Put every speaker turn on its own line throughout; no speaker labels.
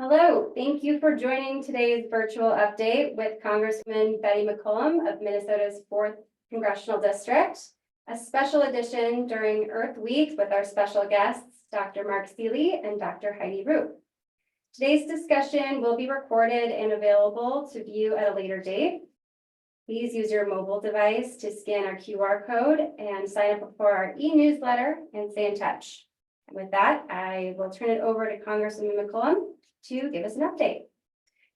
Hello, thank you for joining today's virtual update with Congresswoman Heidi McCollum of Minnesota's 4th Congressional District, a special edition during Earth Week with our special guests, Dr. Mark Seeley and Dr. Heidi Roop. Today's discussion will be recorded and available to view at a later date. Please use your mobile device to scan our QR code and sign up for our e-newsletter and stay in touch. And with that, I will turn it over to Congresswoman McCollum to give us an update.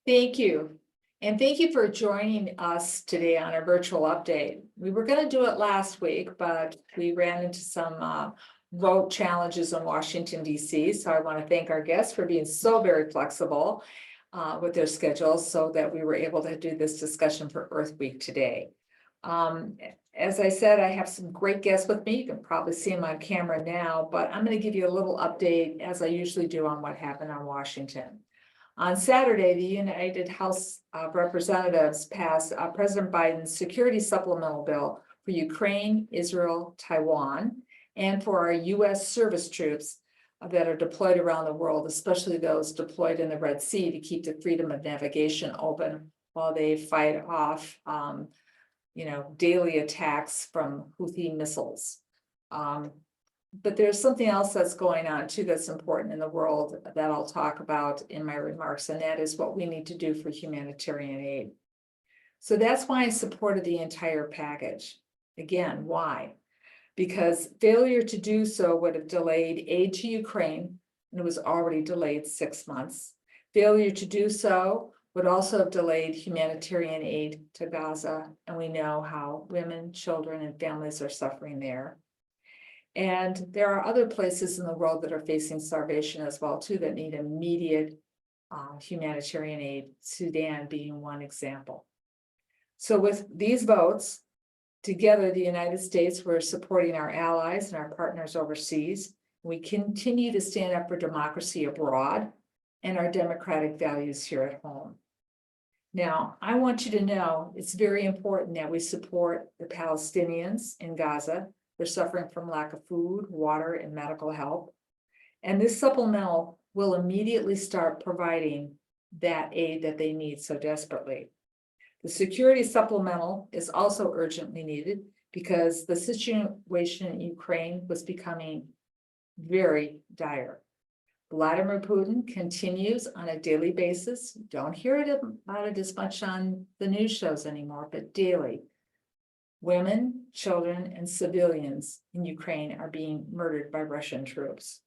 Thank you. And thank you for joining us today on our virtual update. We were going to do it last week, but we ran into some vote challenges in Washington, D.C. So I want to thank our guests for being so very flexible with their schedules so that we were able to do this discussion for Earth Week today. As I said, I have some great guests with me. You can probably see them on camera now, but I'm going to give you a little update as I usually do on what happened on Washington. On Saturday, the United House of Representatives passed President Biden's security supplemental bill for Ukraine, Israel, Taiwan, and for our U.S. service troops that are deployed around the world, especially those deployed in the Red Sea to keep the freedom of navigation open while they fight off daily attacks from Houthi missiles. But there's something else that's going on too that's important in the world that I'll talk about in my remarks, and that is what we need to do for humanitarian aid. So that's why I supported the entire package. Again, why? Because failure to do so would have delayed aid to Ukraine, and it was already delayed 6 months. Failure to do so would also have delayed humanitarian aid to Gaza, and we know how women, children, and families are suffering there. And there are other places in the world that are facing starvation as well, too, that need immediate humanitarian aid, Sudan being one example. So with these votes, together, the United States, we're supporting our allies and our partners overseas. We continue to stand up for democracy abroad and our democratic values here at home. Now, I want you to know it's very important that we support the Palestinians in Gaza. They're suffering from lack of food, water, and medical help. And this supplemental will immediately start providing that aid that they need so desperately. The security supplemental is also urgently needed because the situation in Ukraine was becoming very dire. Vladimir Putin continues on a daily basis. Don't hear about it as much on the news shows anymore, but daily. Women, children, and civilians in Ukraine are being murdered by Russian troops.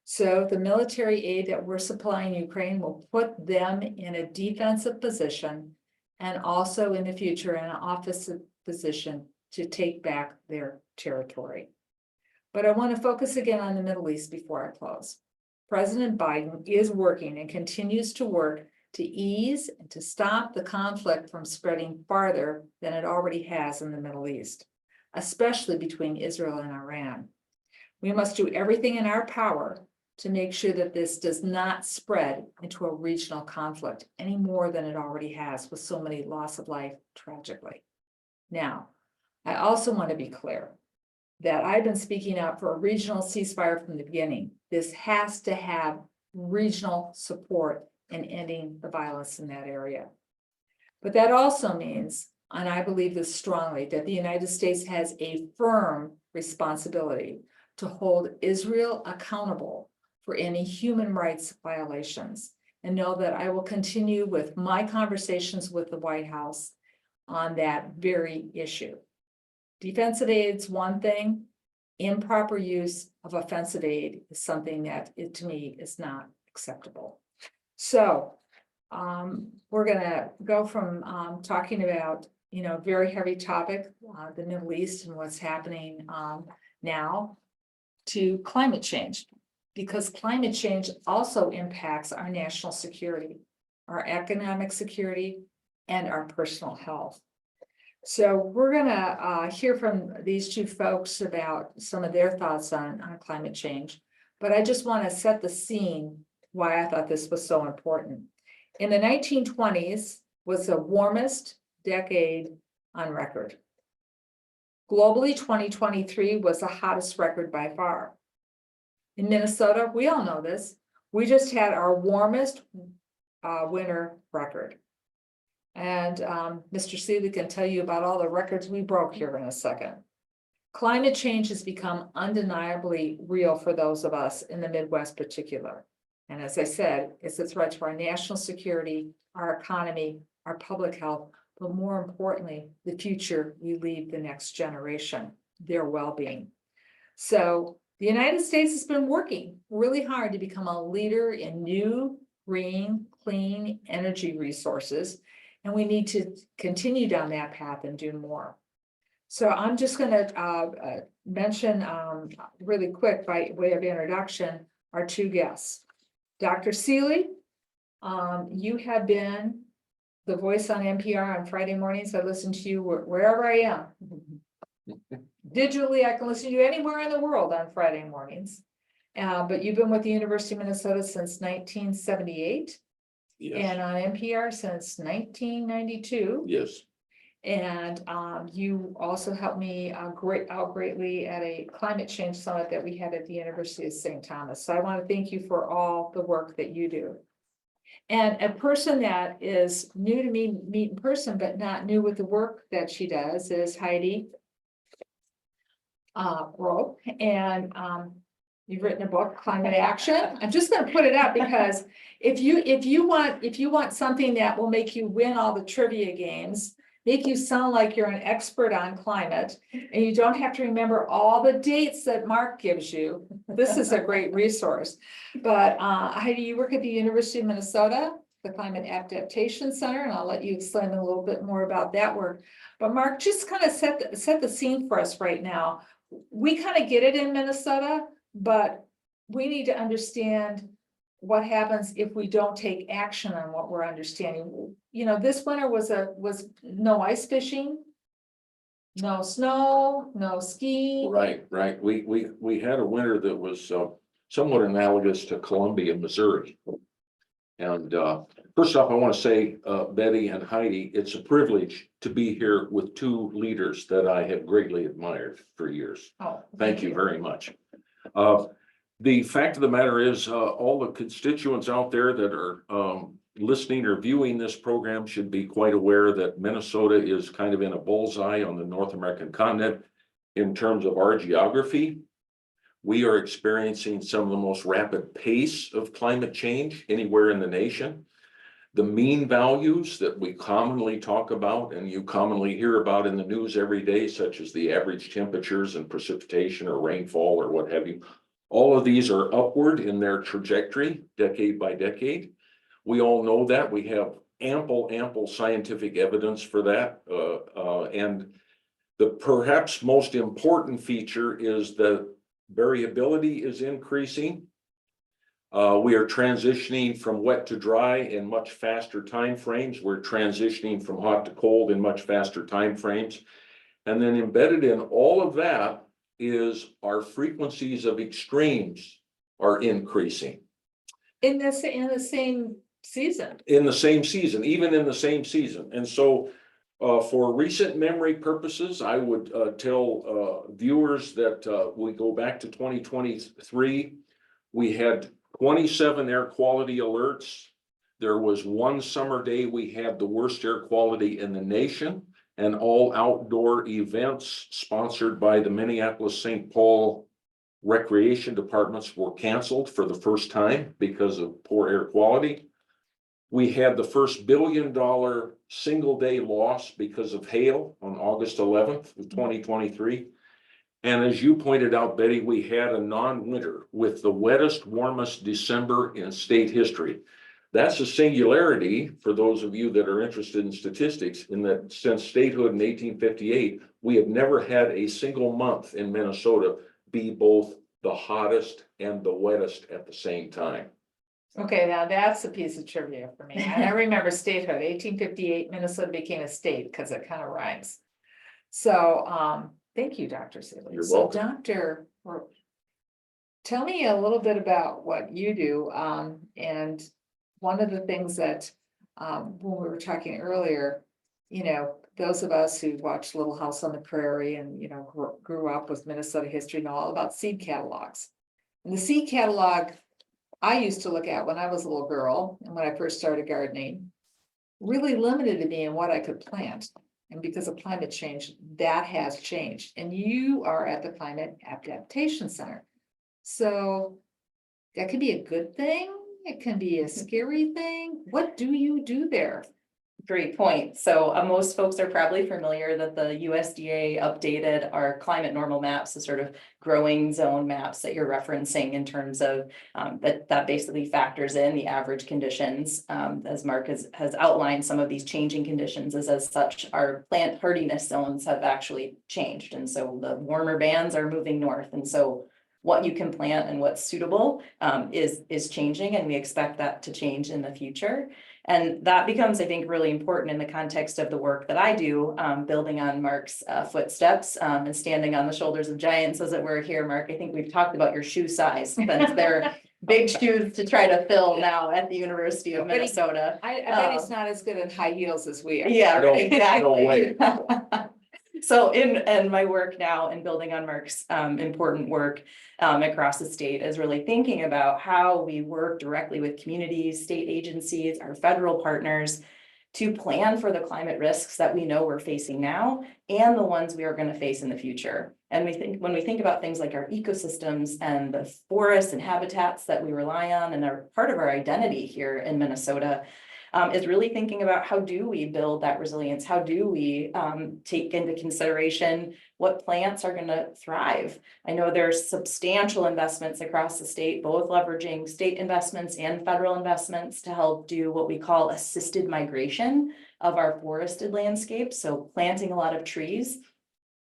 So the military aid that we're supplying Ukraine will put them in a defensive position and also in the future in an offensive position to take back their territory. But I want to focus again on the Middle East before I close. President Biden is working and continues to work to ease and to stop the conflict from spreading farther than it already has in the Middle East, especially between Israel and Iran. We must do everything in our power to make sure that this does not spread into a regional conflict any more than it already has with so many loss of life tragically. Now, I also want to be clear that I've been speaking out for a regional ceasefire from the beginning. This has to have regional support in ending the violence in that area. But that also means, and I believe this strongly, that the United States has a firm responsibility to hold Israel accountable for any human rights violations, and know that I will continue with my conversations with the White House on that very issue. Defensive aid is one thing. Improper use of offensive aid is something that, to me, is not acceptable. So we're going to go from talking about, very heavy topic, the Middle East and what's happening now, to climate change, because climate change also impacts our national security, our economic security, and our personal health. So we're going to hear from these two folks about some of their thoughts on climate change, but I just want to set the scene why I thought this was so important. In the 1920s was the warmest decade on record. Globally, 2023 was the hottest record by far. In Minnesota, we all know this, We just had our warmest winter record. And Mr. Seeley can tell you about all the records we broke here in a second. Climate change has become undeniably real for those of us in the Midwest particular. And as I said, it's a threat to our national security, our economy, our public health, but more importantly, the future we leave the next generation, their well-being. So the United States has been working really hard to become a leader in new, green, clean energy resources. And we need to continue down that path and do more. So I'm just going to mention really quick by way of introduction our two guests. Dr. Seeley, you have been the voice on NPR on Friday mornings. I listen to you wherever I am. Digitally, I can listen to you anywhere in the world on Friday mornings. But you've been with the University of Minnesota since 1978.
Yes.
And on NPR since 1992.
Yes.
And you also helped me out greatly at a climate change summit that we had at the University of St. Thomas. So I want to thank you for all the work that you do. And a person that is new to me, meet in person, but not new with the work that she does is Heidi Roop. And you've written a book, Climate Action. I'm just going to put it up because if you want something that will make you win all the trivia games, make you sound like you're an expert on climate, and you don't have to remember all the dates that Mark gives you, this is a great resource. But Heidi, you work at the University of Minnesota, the Climate Adaptation Center, and I'll let you explain a little bit more about that work. But Mark, just kind of set the scene for us right now. We kind of get it in Minnesota, but we need to understand what happens if we don't take action on what we're understanding. You know, this winter was no ice fishing, no snow, no skiing.
Right. We had a winter that was somewhat analogous to Columbia, Missouri. And first off, I want to say, Betty and Heidi, it's a privilege to be here with two leaders that I have greatly admired for years.
Oh,
Thank you very much. The fact of the matter is, all the constituents out there that are listening or viewing this program should be quite aware that Minnesota is kind of in a bullseye on the North American continent in terms of our geography. We are experiencing some of the most rapid pace of climate change anywhere in the nation. The mean values that we commonly talk about and you commonly hear about in the news every day, such as the average temperatures and precipitation or rainfall or what have you, all of these are upward in their trajectory, decade by decade. We all know that. We have ample scientific evidence for that. And the perhaps most important feature is that variability is increasing. We are transitioning from wet to dry in much faster time frames. We're transitioning from hot to cold in much faster time frames. And then embedded in all of that is our frequencies of extremes are increasing.
In the same season.
In the same season, even in the same season. And so for recent memory purposes, I would tell viewers that we go back to 2023. We had 27 air quality alerts. There was one summer day we had the worst air quality in the nation, and all outdoor events sponsored by the Minneapolis-St. Paul recreation departments were canceled for the first time because of poor air quality. We had the first $1 billion single day loss because of hail on August 11th of 2023. And as you pointed out, Betty, we had a non-winter with the wettest, warmest December in state history. That's a singularity for those of you that are interested in statistics, in that since statehood in 1858, we have never had a single month in Minnesota be both the hottest and the wettest at the same time.
Okay, now that's a piece of trivia for me. And I remember statehood, 1858, Minnesota became a state because it kind of rhymes. So thank you, Dr. Seeley.
You're
So
welcome.
Dr. Roop, tell me a little bit about what you do. And one of the things that when we were talking earlier, you know, those of us who watched Little House on the Prairie and, you know, grew up with Minnesota history know all about seed catalogs. And the seed catalog I used to look at when I was a little girl and when I first started gardening, really limited me in what I could plant. And because of climate change, that has changed. And you are at the Climate Adaptation Center. So that could be a good thing. It can be a scary thing. What do you do there?
Great point. So most folks are probably familiar that the USDA updated our climate normal maps, the sort of growing zone maps that you're referencing in terms of that basically factors in the average conditions. As Mark has outlined, some of these changing conditions as such, our plant hardiness zones have actually changed. And so the warmer bands are moving north. And so what you can plant and what's suitable is changing, and we expect that to change in the future. And that becomes, I think, really important in the context of the work that I do, building on Mark's footsteps and standing on the shoulders of giants, as it were here. Mark, I think we've talked about your shoe size, since they're big shoes to try to fill now at the University of Minnesota.
I bet he's not as good at high heels as we are.
Yeah,
No,
exactly.
no way.
So in my work now and building on Mark's important work across the state is really thinking about how we work directly with communities, state agencies, our federal partners to plan for the climate risks that we know we're facing now and the ones we are going to face in the future. And when we think about things like our ecosystems and the forests and habitats that we rely on and are part of our identity here in Minnesota, is really thinking about how do we build that resilience? How do we take into consideration what plants are going to thrive? I know there's substantial investments across the state, both leveraging state investments and federal investments to help do what we call assisted migration of our forested landscapes. So planting a lot of trees,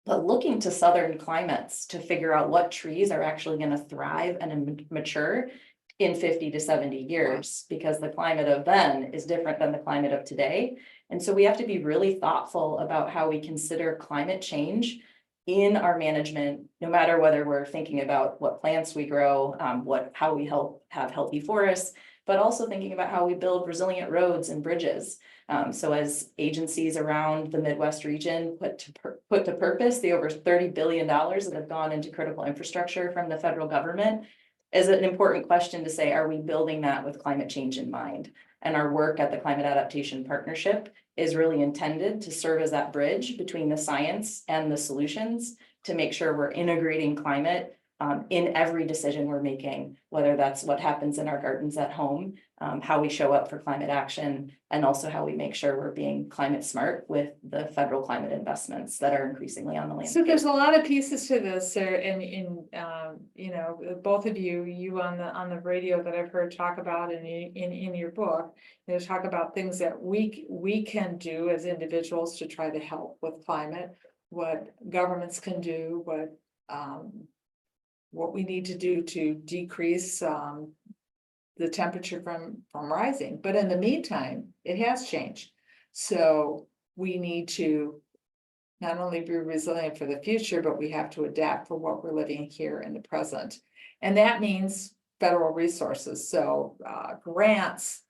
but looking to southern climates to figure out what trees are actually going to thrive and mature in 50 to 70 years, because the climate of then is different than the climate of today. And so we have to be really thoughtful about how we consider climate change in our management, no matter whether we're thinking about what plants we grow, how we have healthy forests, but also thinking about how we build resilient roads and bridges. So as agencies around the Midwest region put to purpose the over $30 billion that have gone into critical infrastructure from the federal government, is an important question to say, are we building that with climate change in mind? And our work at the Climate Adaptation Partnership is really intended to serve as that bridge between the science and the solutions to make sure we're integrating climate in every decision we're making, whether that's what happens in our gardens at home, how we show up for climate action, and also how we make sure we're being climate smart with the federal climate investments that are increasingly on the landscape.
So there's a lot of pieces to this, and you know, both of you on the radio that I've heard talk about in your book, you talk about things that we can do as individuals to try to help with climate, what governments can do, what we need to do to decrease the temperature from rising. But in the meantime, it has changed. So we need to not only be resilient for the future, but we have to adapt for what we're living here in the present. And that means federal resources. So grants,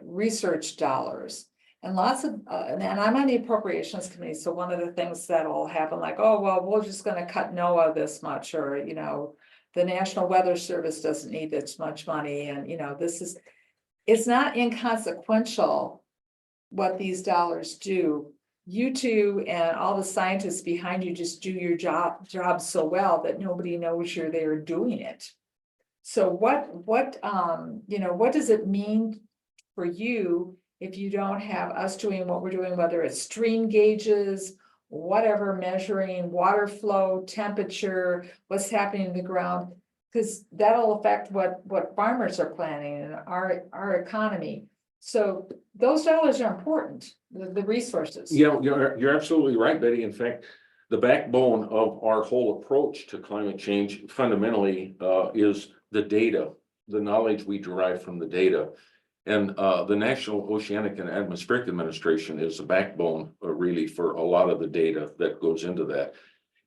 research dollars, and lots of, and I'm on the appropriations committee. So one of the things that'll happen, like, oh, well, we're just going to cut NOAA this much, or, you know, the National Weather Service doesn't need this much money. And, you know, it's not inconsequential what these dollars do. You two and all the scientists behind you just do your job so well that nobody knows you're there doing it. So what does it mean for you if you don't have us doing what we're doing, whether it's stream gauges, whatever, measuring water flow, temperature, what's happening in the ground, because that'll affect what farmers are planning and our economy. So those dollars are important, the resources.
Yeah, you're absolutely right, Betty. In fact, the backbone of our whole approach to climate change fundamentally is the data, the knowledge we derive from the data. And the National Oceanic and Atmospheric Administration is the backbone really for a lot of the data that goes into that.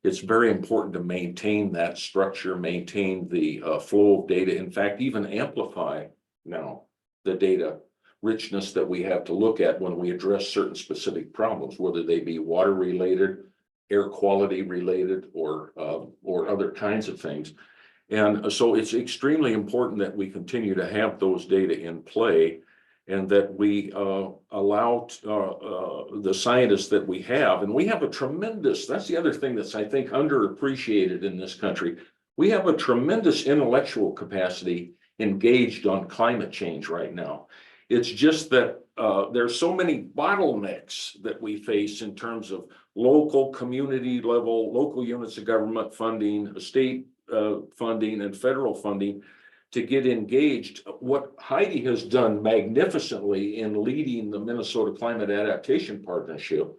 It's very important to maintain that structure, maintain the flow of data. In fact, even amplify now the data richness that we have to look at when we address certain specific problems, whether they be water related, air quality related, or other kinds of things. And so it's extremely important that we continue to have those data in play and that we allow the scientists that we have. And we have a tremendous, that's the other thing that's, I think, underappreciated in this country. We have a tremendous intellectual capacity engaged on climate change right now. It's just that there's so many bottlenecks that we face in terms of local, community level, local units of government funding, state funding, and federal funding to get engaged. What Heidi has done magnificently in leading the Minnesota Climate Adaptation Partnership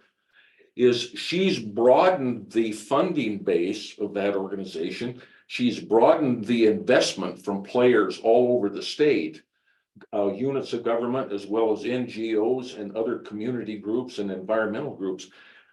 is she's broadened the funding base of that organization. She's broadened the investment from players all over the state, units of government, as well as NGOs and other community groups and environmental groups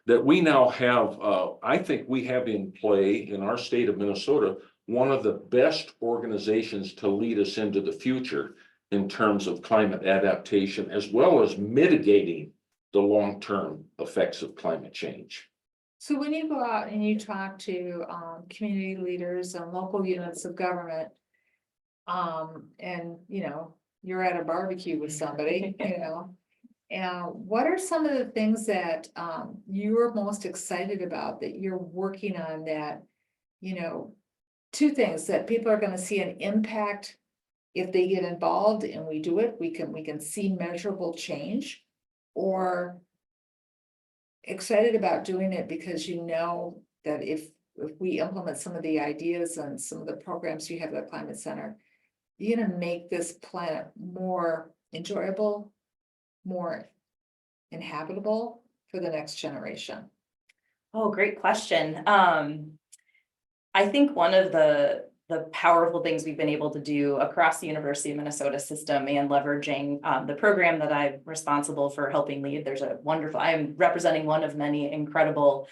that we now have. I think we have in play in our state of Minnesota one of the best organizations to lead us into the future in terms of climate adaptation, as well as mitigating the long-term effects of climate change.
So when you go out and you talk to community leaders and local units of government, and you're at a barbecue with somebody, and what are some of the things that you're most excited about that you're working on that, two things that people are going to see an impact if they get involved and we do it, we can see measurable change, or excited about doing it because that if we implement some of the ideas and some of the programs you have at the Climate Center, you're going to make this planet more enjoyable, more inhabitable for the next generation.
Oh, great question. I think one of the powerful things we've been able to do across the University of Minnesota system and leveraging the program that I'm responsible for helping lead. There's a wonderful, I am representing one of many incredible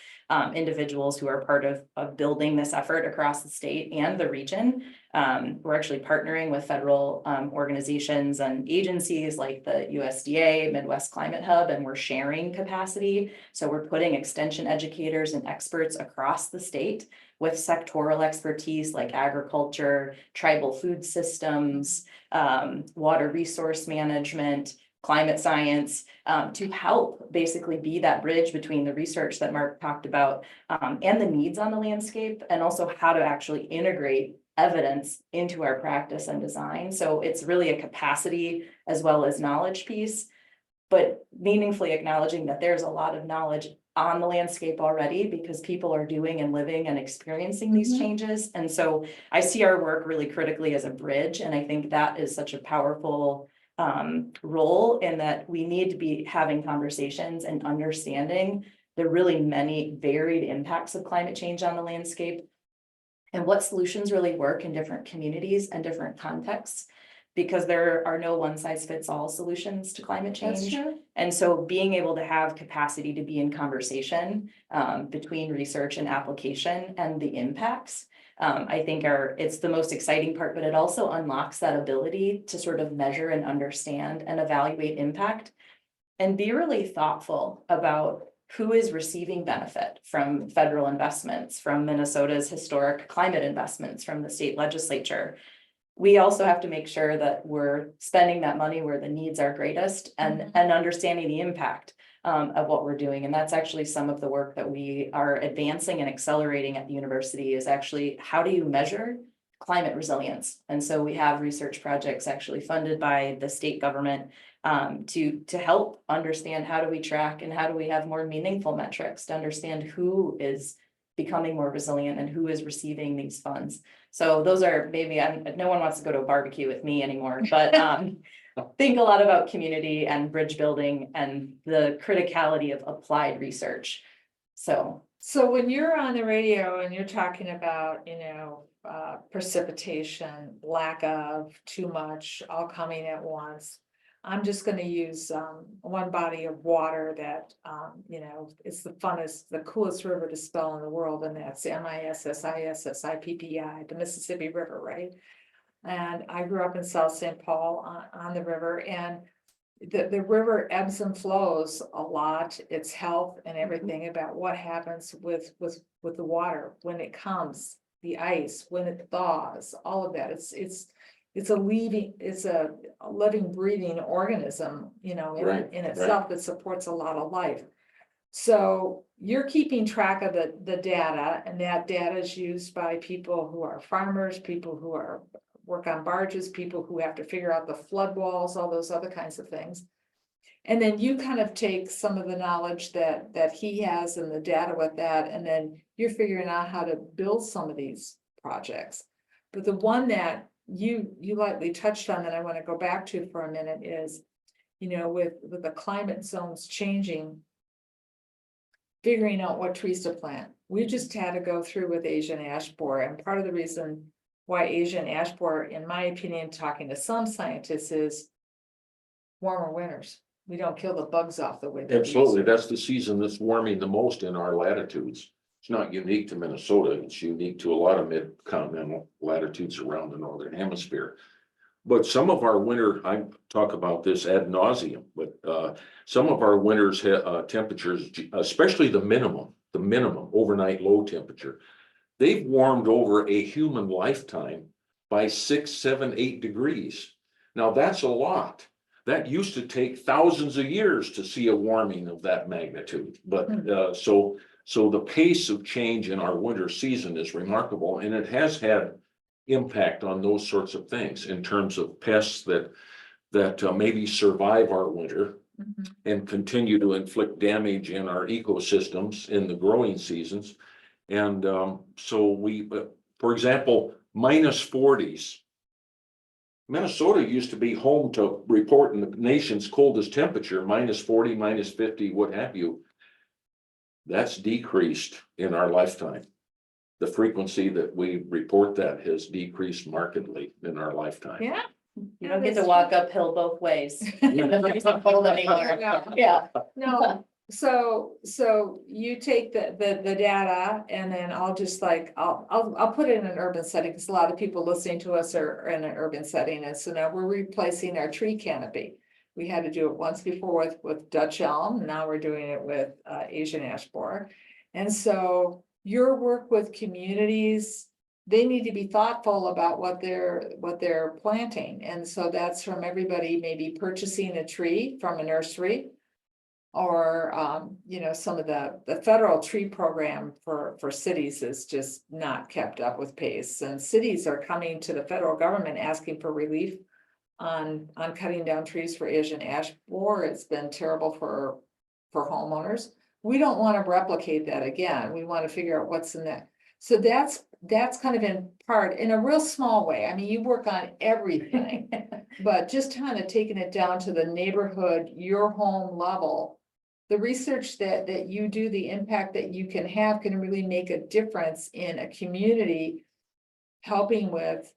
individuals who are part of building this effort across the state and the region. We're actually partnering with federal organizations and agencies like the USDA, Midwest Climate Hub, and we're sharing capacity. So we're putting extension educators and experts across the state with sectoral expertise like agriculture, tribal food systems, water resource management, climate science, to help basically be that bridge between the research that Mark talked about and the needs on the landscape, and also how to actually integrate evidence into our practice and design. So it's really a capacity as well as knowledge piece, but meaningfully acknowledging that there's a lot of knowledge on the landscape already because people are doing and living and experiencing these changes. And so I see our work really critically as a bridge. And I think that is such a powerful role in that we need to be having conversations and understanding the really many varied impacts of climate change on the landscape and what solutions really work in different communities and different contexts, because there are no one-size-fits-all solutions to climate change. And so being able to have capacity to be in conversation between research and application and the impacts, I think it's the most exciting part, but it also unlocks that ability to sort of measure and understand and evaluate impact and be really thoughtful about who is receiving benefit from federal investments, from Minnesota's historic climate investments, from the state legislature. We also have to make sure that we're spending that money where the needs are greatest and understanding the impact of what we're doing. And that's actually some of the work that we are advancing and accelerating at the university is actually how do you measure climate resilience? And so we have research projects actually funded by the state government to help understand how do we track and how do we have more meaningful metrics to understand who is becoming more resilient and who is receiving these funds. So those are maybe, no one wants to go to a barbecue with me anymore, but think a lot about community and bridge building and the criticality of applied research. So
when you're on the radio and you're talking about, precipitation, lack of, too much, all coming at once, I'm just going to use one body of water that, it's the funnest, the coolest river to spell in the world, and that's MISSISSIPPI, the Mississippi River, right? And I grew up in South St. Paul on the river, and the river ebbs and flows a lot. Its health and everything about what happens with the water when it comes. the ice, when it thaws, all of that, it's a living, breathing organism, you know,
Right,
in itself that supports a lot of life. So you're keeping track of the data, and that data is used by people who are farmers, people who work on barges, people who have to figure out the flood walls, all those other kinds of things. And then you kind of take some of the knowledge that he has and the data with that, and then you're figuring out how to build some of these projects. But the one that you lightly touched on that I want to go back to for a minute is, you know, with the climate zones changing, figuring out what trees to plant. We just had to go through with Asian ash borer, and part of the reason why Asian ash borer, in my opinion, talking to some scientists, is warmer winters. We don't kill the bugs off the way. that we used
Absolutely,
to.
that's the season that's warming the most in our latitudes. It's not unique to Minnesota, it's unique to a lot of mid-continental latitudes around the northern hemisphere. But some of our winter, I talk about this ad nauseum, but some of our winters temperatures, especially the minimum overnight low temperature, they've warmed over a human lifetime by 6, 7, 8 degrees. Now that's a lot. That used to take thousands of years to see a warming of that magnitude. But so the pace of change in our winter season is remarkable, and it has had impact on those sorts of things in terms of pests that maybe survive our winter and continue to inflict damage in our ecosystems in the growing seasons. And so we, for example, -40s. Minnesota used to be home to reporting the nation's coldest temperature, -40, -50, what have you. That's decreased in our lifetime. The frequency that we report that has decreased markedly in our lifetime.
Yeah.
You don't get to walk uphill both ways. It's not cold anymore.
No.
Yeah.
No, so you take the data, and then I'll just like, I'll put it in an urban setting, because a lot of people listening to us are in an urban setting, and so now we're replacing our tree canopy. We had to do it once before with Dutch elm, now we're doing it with Asian ash borer. And so your work with communities, they need to be thoughtful about what they're planting, and so that's from everybody maybe purchasing a tree from a nursery, or you know, some of the federal tree program for cities is just not kept up with pace, and cities are coming to the federal government asking for relief on cutting down trees for Asian ash borer. It's been terrible for homeowners. We don't want to replicate that again. We want to figure out what's in that. So that's kind of in part, in a real small way. I mean, you work on everything, but just kind of taking it down to the neighborhood, your home level. The research that you do, the impact that you can have can really make a difference in a community, helping with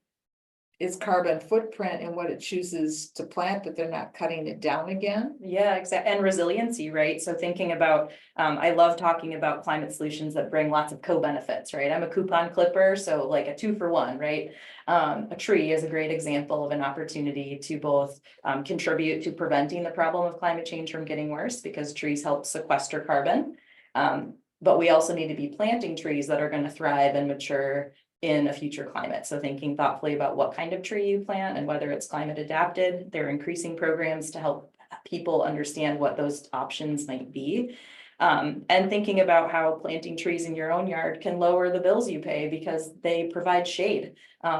its carbon footprint and what it chooses to plant, that they're not cutting it down again.
Yeah, exactly. And resiliency, right? So thinking about, I love talking about climate solutions that bring lots of co-benefits, right? I'm a coupon clipper, so like a 2-for-1, right? A tree is a great example of an opportunity to both contribute to preventing the problem of climate change from getting worse, because trees help sequester carbon. But we also need to be planting trees that are going to thrive and mature in a future climate. So thinking thoughtfully about what kind of tree you plant and whether it's climate adapted. They're increasing programs to help people understand what those options might be. And thinking about how planting trees in your own yard can lower the bills you pay, because they provide shade.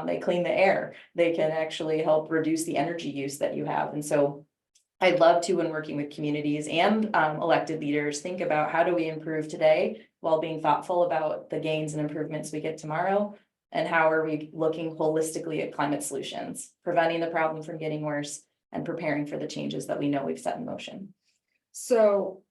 They clean the air. They can actually help reduce the energy use that you have. And so I'd love to, when working with communities and elected leaders, think about how do we improve today while being thoughtful about the gains and improvements we get tomorrow. And how are we looking holistically at climate solutions, preventing the problem from getting worse and preparing for the changes that we know we've set in motion.
So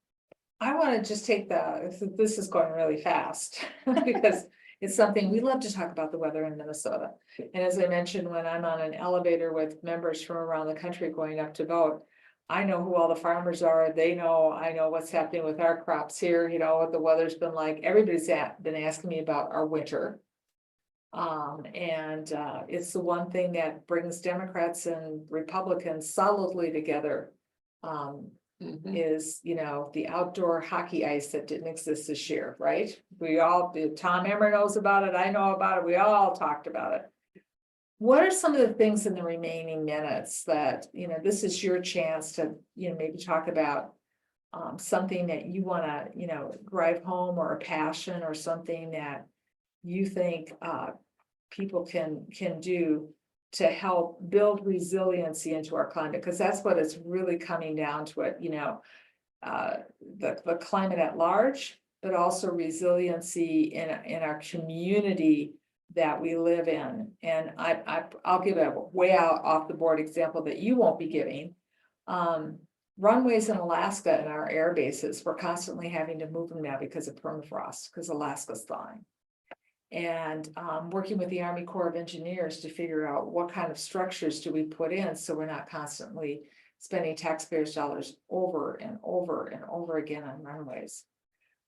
I want to just take this is going really fast because it's something we love to talk about, the weather in Minnesota. And as I mentioned, when I'm on an elevator with members from around the country going up to vote, I know who all the farmers are. They know, I know what's happening with our crops here, you know, what the weather's been like. Everybody's been asking me about our winter. It's the one thing that brings Democrats and Republicans solidly together. is, the outdoor hockey ice that didn't exist this year, right? Tom Emmer knows about it, I know about it, we all talked about it. What are some of the things in the remaining minutes that, this is your chance to, maybe talk about something that you want to, drive home, or a passion, or something that you think people can do to help build resiliency into our climate, because that's what it's really coming down to it, the climate at large, but also resiliency in our community that we live in. And I'll give a way out off the board example that you won't be giving. Runways in Alaska and our air bases, we're constantly having to move them now because of permafrost, because Alaska's thawing. And working with the Army Corps of Engineers to figure out what kind of structures do we put in, so we're not constantly spending taxpayers' dollars over and over and over again on runways.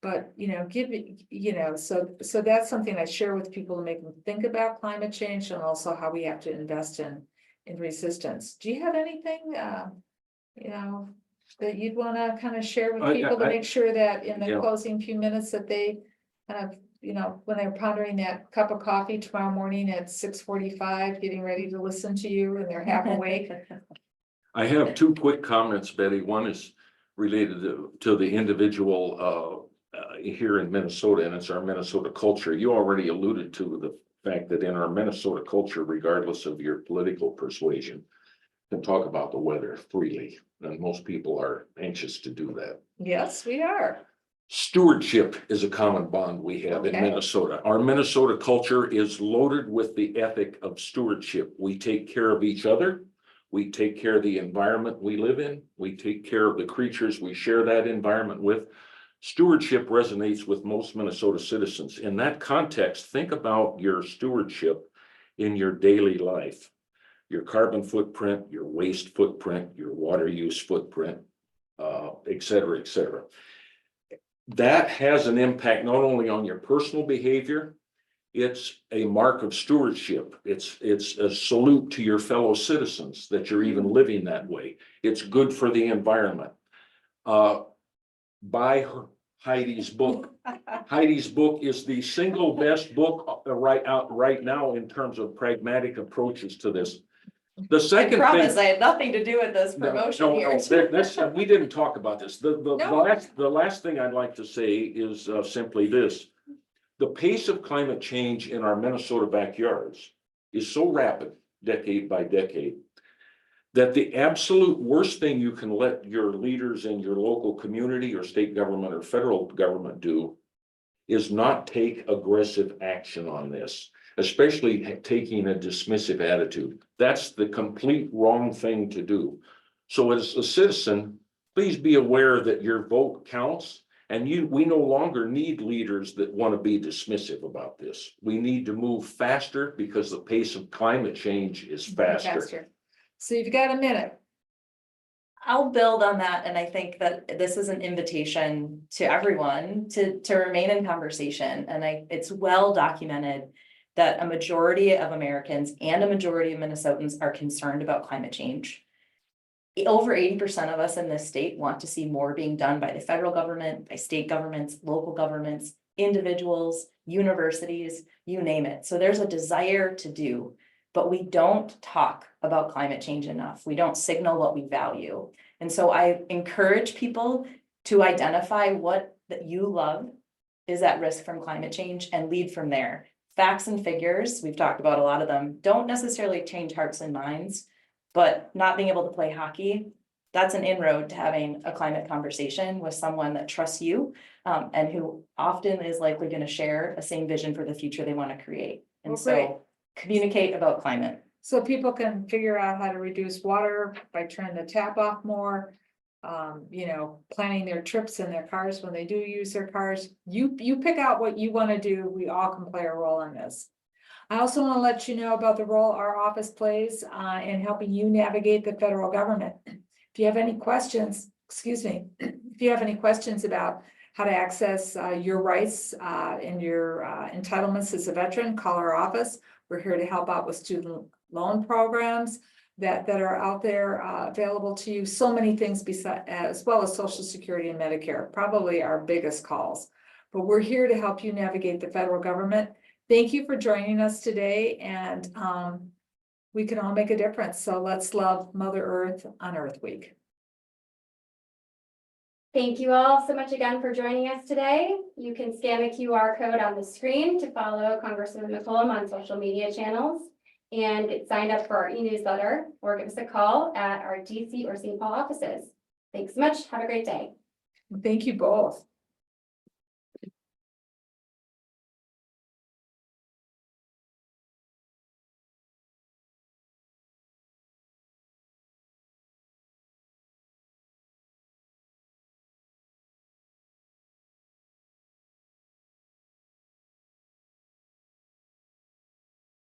But, so that's something I share with people to make them think about climate change, and also how we have to invest in resistance. Do you have anything, that you'd want to kind of share with people to make sure that in the closing few minutes that they kind of, when they're pondering that cup of coffee tomorrow morning at 6:45, getting ready to listen to you, and they're half awake?
I have two quick comments, Betty. One is related to the individual here in Minnesota, and it's our Minnesota culture. You already alluded to the fact that in our Minnesota culture, regardless of your political persuasion, can talk about the weather freely, and most people are anxious to do that.
Yes, we are.
Stewardship is a common bond we have in
Okay.
Minnesota. Our Minnesota culture is loaded with the ethic of stewardship. We take care of each other. We take care of the environment we live in. We take care of the creatures we share that environment with. Stewardship resonates with most Minnesota citizens. In that context, think about your stewardship in your daily life. Your carbon footprint, your waste footprint, your water use footprint, et cetera, et cetera. That has an impact not only on your personal behavior, it's a mark of stewardship. It's a salute to your fellow citizens that you're even living that way. It's good for the environment. Buy Heidi's book. Heidi's book is the single best book right now in terms of pragmatic approaches to this. The second thing.
I promise I had nothing to do with this promotion here.
We didn't talk about this. The last thing I'd like to say is simply this. The pace of climate change in our Minnesota backyards is so rapid, decade by decade, that the absolute worst thing you can let your leaders in your local community or state government or federal government do is not take aggressive action on this, especially taking a dismissive attitude. That's the complete wrong thing to do. So as a citizen, please be aware that your vote counts, and we no longer need leaders that want to be dismissive about this. We need to move faster because the pace of climate change is faster.
So you've got a minute.
I'll build on that, and I think that this is an invitation to everyone to remain in conversation. And it's well documented that a majority of Americans and a majority of Minnesotans are concerned about climate change. Over 80% of us in this state want to see more being done by the federal government, by state governments, local governments, individuals, universities, you name it. So there's a desire to do, but we don't talk about climate change enough. We don't signal what we value. And so I encourage people to identify what that you love is at risk from climate change and lead from there. Facts and figures, we've talked about a lot of them, don't necessarily change hearts and minds, but not being able to play hockey, that's an inroad to having a climate conversation with someone that trusts you and who often is likely going to share a same vision for the future they want to create. And so communicate about climate.
So people can figure out how to reduce water by turning the tap off more, planning their trips in their cars when they do use their cars. You pick out what you want to do. We all can play a role in this. I also want to let you know about the role our office plays in helping you navigate the federal government. If you have any questions, if you have any questions about how to access your rights and your entitlements as a veteran, call our office. We're here to help out with student loan programs, that are out there available to you. So many things besides, as well as Social Security and Medicare, probably our biggest calls. But we're here to help you navigate the federal government. Thank you for joining us today, and we can all make a difference. So let's love Mother Earth on Earth Week.
Thank you all so much again for joining us today. You can scan the QR code on the screen to follow Congresswoman McCollum on social media channels and get signed up for our e-newsletter, or give us a call at our DC or St. Paul offices. Thanks so much. Have a great day.
Thank you both.